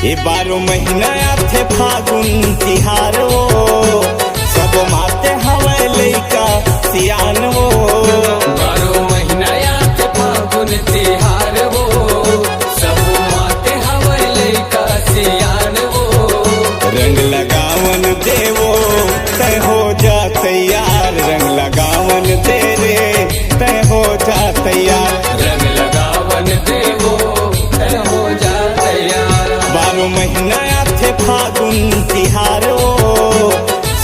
ये 12 महीना आथे फागुन तिहारो सब माते हवे लइका सियान वो 12 महीना आथे फागुन तिहार वो सब माते हवे लइका सियान वो रंग लगावन देवो तय हो जा तैयार रंग लगावन तेरे तय हो जा तैयार रंग लगावन देवो तय हो जा तैयार 12 महीना आथे फागुन तिहारो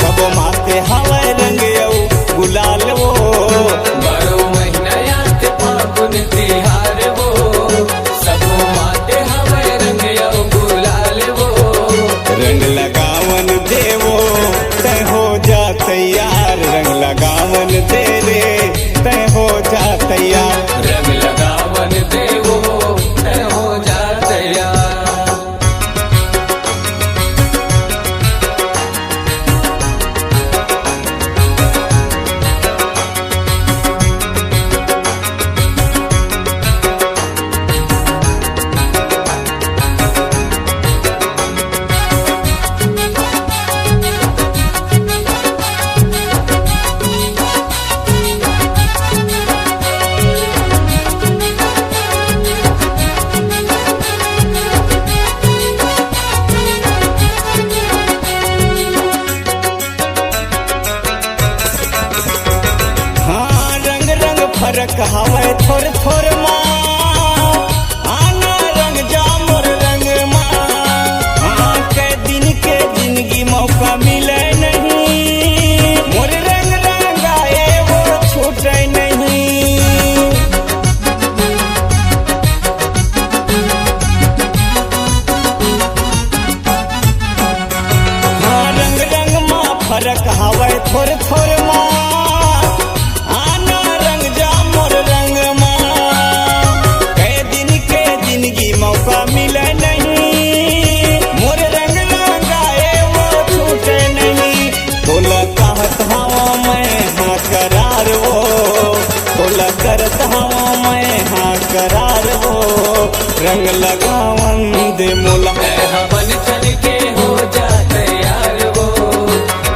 सब माते हवे रंग यौ गुलाल वो 12 महीना आथे फागुन तिहार वो सब माते हवे रंग यौ गुलाल वो रंग लगावन देवो तय हो जा तैयार रंग लगावन तेरे तय हो जा तैयार रंग लगावन देवो तय हो जा तैयार। हाँ रंग रंग फरक हवे थोर थोर माँ आना रंग जा मोर रंग माँ हाँ के दिन के जिंदगी मौका मिले नहीं मोर रंग रंगाए वो छूटे नहीं हाँ रंग रंग माँ फरक हवे थोर थोर माँ आना रंग जा मोर रंग माँ कई दिन के जिंदगी मौका मिले नहीं मोर रंग लगाए वो छूटे नहीं तोला कहत हवा मैं हाँ करार वो तोला करत हवा मैं हाँ करार वो रंग लगावन दे मोला बन ठन के हो जा तैयार वो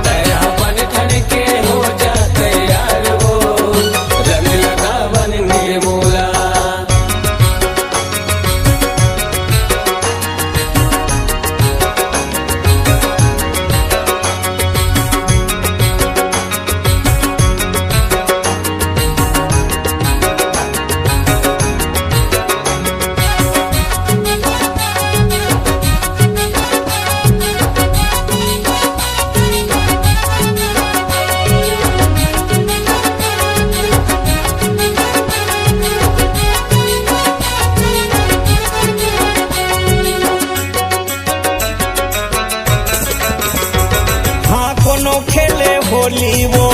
दया बन ठन के हो जा तैयार वो रंग लगावन निर्मूला हाँ कोनो खेले होली वो